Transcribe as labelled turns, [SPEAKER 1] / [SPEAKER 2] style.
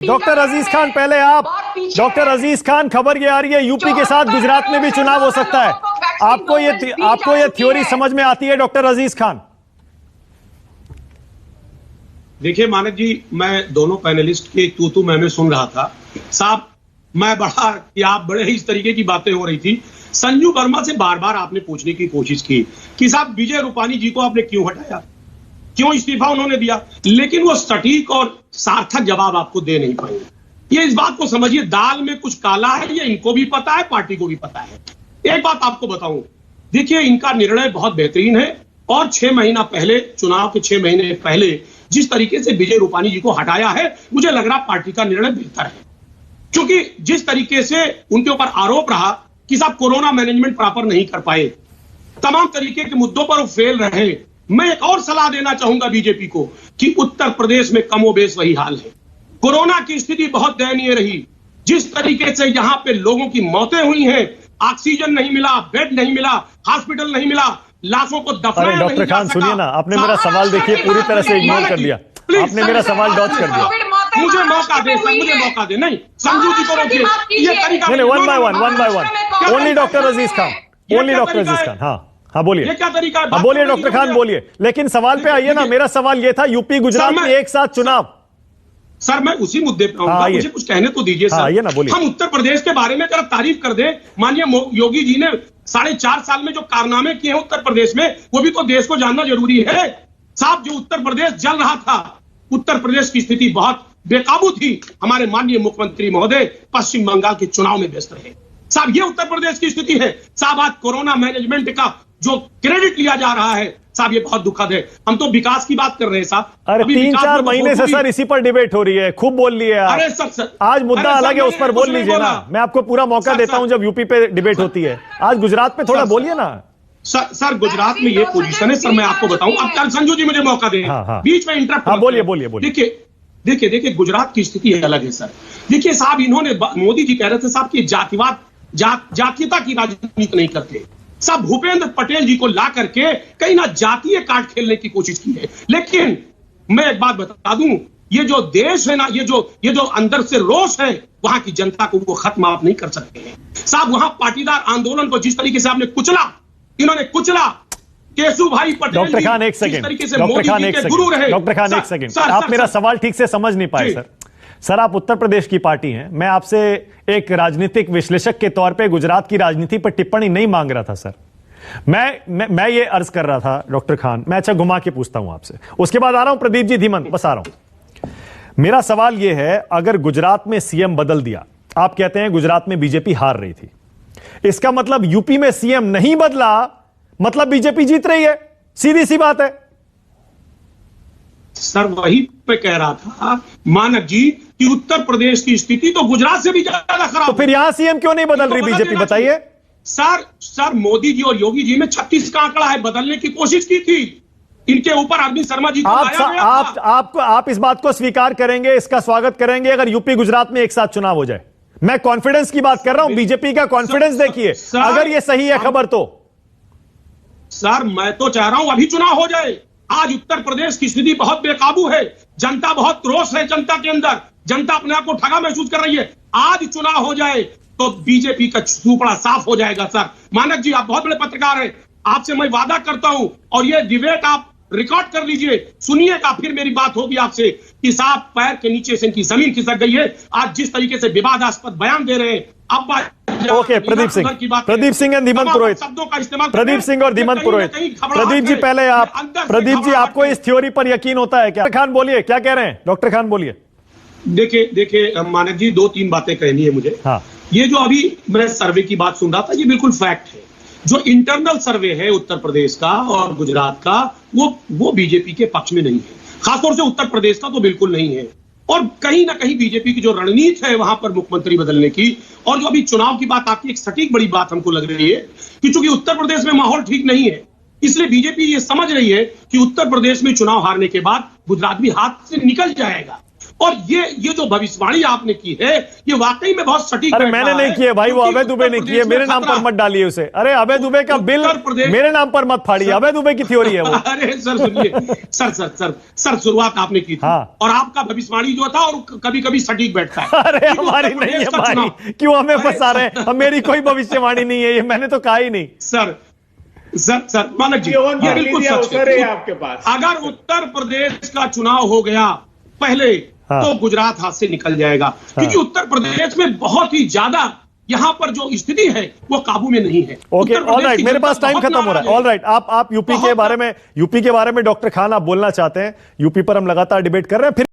[SPEAKER 1] Doctor Aziz Khan, पहले आप। Doctor Aziz Khan, खबर ये आ रही है यूपी के साथ गुजरात में भी चुनाव हो सकता है। आपको ये थ्योरी समझ में आती है डॉक्टर अजीज खान?
[SPEAKER 2] देखिए मानक जी, मैं दोनों पैनलिस्ट के तू मैं सुन रहा था साहब। मैं बड़ा कि आप बड़े ही इस तरीके की बातें हो रही थी। संजू वर्मा से बार बार आपने पूछने की कोशिश की कि साहब विजय रूपानी जी को आपने क्यों हटाया, क्यों इस्तीफा उन्होंने दिया, लेकिन वो सटीक और सार्थक जवाब आपको दे नहीं पाए। ये इस बात को समझिए, दाल में कुछ काला है, ये इनको भी पता है, पार्टी को भी पता है। एक बात आपको बताऊं, देखिए इनका निर्णय बहुत बेहतरीन है और 6 महीना पहले, चुनाव के 6 महीने पहले जिस तरीके से विजय रूपानी जी को हटाया है, मुझे लग रहा पार्टी का निर्णय बेहतर है। क्योंकि जिस तरीके से उनके ऊपर आरोप रहा कि साहब कोरोना मैनेजमेंट प्रॉपर नहीं कर पाए, तमाम तरीके के मुद्दों पर वो फेल रहे। मैं एक और सलाह देना चाहूंगा बीजेपी को कि उत्तर प्रदेश में कमोबेश वही हाल है। कोरोना की स्थिति बहुत दयनीय रही। जिस तरीके से यहां पे लोगों की मौतें हुई हैं, ऑक्सीजन नहीं मिला, बेड नहीं मिला, हॉस्पिटल नहीं मिला, लाशों को दफनाया नहीं जा सका।
[SPEAKER 1] डॉक्टर खान सुनिए ना, आपने मेरा सवाल देखिए पूरी तरह से इग्नोर कर दिया। आपने मेरा सवाल डॉच कर दिया।
[SPEAKER 2] मुझे मौका दे सर, मुझे मौका दे। नहीं, संजू जी को रोकिए, ये तरीका
[SPEAKER 1] नहीं, one by one. Only doctor Aziz Khan, only doctor Aziz Khan. हाँ बोलिए।
[SPEAKER 2] ये क्या तरीका है?
[SPEAKER 1] हाँ बोलिए डॉक्टर खान, बोलिए। लेकिन सवाल पे आइए ना। मेरा सवाल ये था, यूपी गुजरात में एक साथ चुनाव।
[SPEAKER 2] सर मैं उसी मुद्दे पे आऊंगा, मुझे कुछ कहने तो दीजिए सर।
[SPEAKER 1] ये ना बोलिए।
[SPEAKER 2] हम उत्तर प्रदेश के बारे में अगर तारीफ कर दे, माननीय योगी जी ने 4.5 साल में जो कारनामे किए हैं उत्तर प्रदेश में, वो भी तो देश को जानना जरूरी है साहब। जो उत्तर प्रदेश जल रहा था, उत्तर प्रदेश की स्थिति बहुत बेकाबू थी। हमारे माननीय मुख्यमंत्री महोदय पश्चिम बंगाल के चुनाव में व्यस्त रहे साहब। ये उत्तर प्रदेश की स्थिति है साहब। आज कोरोना मैनेजमेंट का जो क्रेडिट लिया जा रहा है साहब, ये बहुत दुखद है। हम तो विकास की बात कर रहे हैं साहब।
[SPEAKER 1] अरे 3-4 महीने से सर इसी पर डिबेट हो रही है, खूब बोल लिए आप।
[SPEAKER 2] अरे सर,
[SPEAKER 1] आज मुद्दा अलग है, उस पर बोल लीजिए ना। मैं आपको पूरा मौका देता हूं जब यूपी पे डिबेट होती है। आज गुजरात पे थोड़ा बोलिए ना।
[SPEAKER 2] सर गुजरात में ये पोजीशन है सर, मैं आपको बताऊं। अब संजू जी मुझे मौका दें, बीच में इंटरप्ट।
[SPEAKER 1] बोलिए।
[SPEAKER 2] देखिए गुजरात की स्थिति अलग है सर। देखिए साहब, इन्होंने, मोदी जी कह रहे थे साहब कि जातिवाद, जातीयता की राजनीति नहीं करते साहब। भूपेंद्र पटेल जी को ला करके कहीं ना जातीय कार्ड खेलने की कोशिश की है। लेकिन मैं एक बात बता दूं, ये जो देश है ना, ये जो अंदर से रोष है, वहां की जनता को वो खत्म आप नहीं कर सकते हैं साहब। वहां पाटीदार आंदोलन को जिस तरीके से आपने कुचला, इन्होंने कुचला। केशु भाई पटेल,
[SPEAKER 1] डॉक्टर खान एक सेकंड, डॉक्टर खान एक सेकंड, आप मेरा सवाल ठीक से समझ नहीं पाए सर। आप उत्तर प्रदेश की पार्टी हैं। मैं आपसे एक राजनीतिक विश्लेषक के तौर पे गुजरात की राजनीति पर टिप्पणी नहीं मांग रहा था सर। मैं ये अर्ज कर रहा था डॉक्टर खान, मैं अच्छा घुमा के पूछता हूं आपसे, उसके बाद आ रहा हूं प्रदीप जी धीमन, बस आ रहा हूं। मेरा सवाल यह है, अगर गुजरात में सीएम बदल दिया, आप कहते हैं गुजरात में बीजेपी हार रही थी, इसका मतलब यूपी में सीएम नहीं बदला, मतलब बीजेपी जीत रही है। सीधी सी बात है
[SPEAKER 2] सर। वही पे कह रहा था मानक जी कि उत्तर प्रदेश की स्थिति तो गुजरात से भी ज्यादा खराब।
[SPEAKER 1] तो फिर यहां सीएम क्यों नहीं बदल रही बीजेपी, बताइए।
[SPEAKER 2] सर मोदी जी और योगी जी ने 36 का आंकड़ा है, बदलने की कोशिश की थी। इनके ऊपर अरविंद शर्मा जी को
[SPEAKER 1] आप इस बात को स्वीकार करेंगे, इसका स्वागत करेंगे अगर यूपी गुजरात में एक साथ चुनाव हो जाए? मैं कॉन्फिडेंस की बात कर रहा हूं, बीजेपी का कॉन्फिडेंस देखिए, अगर ये सही है खबर तो।
[SPEAKER 2] सर मैं तो चाह रहा हूं अभी चुनाव हो जाए। आज उत्तर प्रदेश की स्थिति बहुत बेकाबू है, जनता बहुत रोष है, जनता के अंदर, जनता अपने आप को ठगा महसूस कर रही है। आज चुनाव हो जाए तो बीजेपी का सुपड़ा साफ हो जाएगा सर। मानक जी, आप बहुत बड़े पत्रकार हैं, आपसे मैं वादा करता हूं, और ये डिबेट आप रिकॉर्ड कर लीजिए, सुनिएगा, फिर मेरी बात होगी आपसे कि साहब पैर के नीचे से इनकी जमीन खिसक गई है। आज जिस तरीके से विवादास्पद बयान दे रहे हैं, अब
[SPEAKER 1] ओके, प्रदीप सिंह एंड धीमंत पुरोहित, प्रदीप सिंह और धीमंत पुरोहित। प्रदीप जी पहले आप, प्रदीप जी आपको इस थ्योरी पर यकीन होता है क्या? खान बोलिए, क्या कह रहे हैं डॉक्टर खान, बोलिए।
[SPEAKER 2] देखिए मानक जी, 2-3 बातें कहनी है मुझे। ये जो अभी मैं सर्वे की बात सुन रहा था, ये बिल्कुल फैक्ट है। जो इंटरनल सर्वे है उत्तर प्रदेश का और गुजरात का, वो बीजेपी के पक्ष में नहीं है। खासतौर से उत्तर प्रदेश का तो बिल्कुल नहीं है। और कहीं ना कहीं बीजेपी की जो रणनीति है वहां पर मुख्यमंत्री बदलने की, और जो अभी चुनाव की बात आपकी, एक सटीक बड़ी बात हमको लग रही है कि चूंकि उत्तर प्रदेश में माहौल ठीक नहीं है, इसलिए बीजेपी ये समझ रही है कि उत्तर प्रदेश में चुनाव हारने के बाद गुजरात भी हाथ से निकल जाएगा। और ये जो भविष्यवाणी आपने की है ये वाकई में बहुत सटीक
[SPEAKER 1] अरे
[SPEAKER 2] बैठ
[SPEAKER 1] मैंने
[SPEAKER 2] रहा
[SPEAKER 1] नहीं
[SPEAKER 2] है,
[SPEAKER 1] किए भाई, वो
[SPEAKER 2] क्योंकि
[SPEAKER 1] अभय दुबे ने
[SPEAKER 2] उत्तर
[SPEAKER 1] किए,
[SPEAKER 2] प्रदेश
[SPEAKER 1] मेरे
[SPEAKER 2] में
[SPEAKER 1] नाम पर
[SPEAKER 2] खतरा-
[SPEAKER 1] मत डालिए उसे। अरे अभय दुबे का बिल
[SPEAKER 2] उत्तर प्रदेश-
[SPEAKER 1] मेरे नाम पर मत फाड़िए, अभय दुबे की थ्योरी है वो।
[SPEAKER 2] अरे सर सुनिए, सर शुरुआत आपने की थी,
[SPEAKER 1] हाँ।
[SPEAKER 2] और आपका भविष्यवाणी जो था और कभी कभी सटीक बैठता है।
[SPEAKER 1] अरे
[SPEAKER 2] क्योंकि
[SPEAKER 1] हमारी
[SPEAKER 2] उत्तर
[SPEAKER 1] नहीं है
[SPEAKER 2] प्रदेश का
[SPEAKER 1] भाई,
[SPEAKER 2] चुनाव-
[SPEAKER 1] क्यों हमें
[SPEAKER 2] अरे
[SPEAKER 1] फंसा रहे हैं? मेरी कोई भविष्यवाणी नहीं है, ये मैंने तो कहा ही नहीं।
[SPEAKER 2] सर मानक जी,
[SPEAKER 3] योन
[SPEAKER 2] ये बिल्कुल
[SPEAKER 3] दिया
[SPEAKER 2] सच
[SPEAKER 3] अवसर है
[SPEAKER 2] है।
[SPEAKER 3] आपके पास।
[SPEAKER 2] अगर उत्तर प्रदेश का चुनाव हो गया पहले,
[SPEAKER 1] हाँ।
[SPEAKER 2] तो गुजरात हाथ से निकल जाएगा, क्योंकि उत्तर प्रदेश में बहुत ही ज्यादा यहाँ पर जो स्थिति है वो काबू में नहीं है।
[SPEAKER 1] ओके,
[SPEAKER 2] उत्तर प्रदेश
[SPEAKER 1] ऑलराइट,
[SPEAKER 2] की
[SPEAKER 1] मेरे
[SPEAKER 2] जनता
[SPEAKER 1] पास टाइम
[SPEAKER 2] बहुत
[SPEAKER 1] खत्म हो रहा है।
[SPEAKER 2] नाराज
[SPEAKER 1] ऑलराइट, आप यूपी के
[SPEAKER 2] बहुत-
[SPEAKER 1] बारे में डॉक्टर खान आप बोलना चाहते हैं, यूपी पर हम लगातार डिबेट कर रहे हैं फिर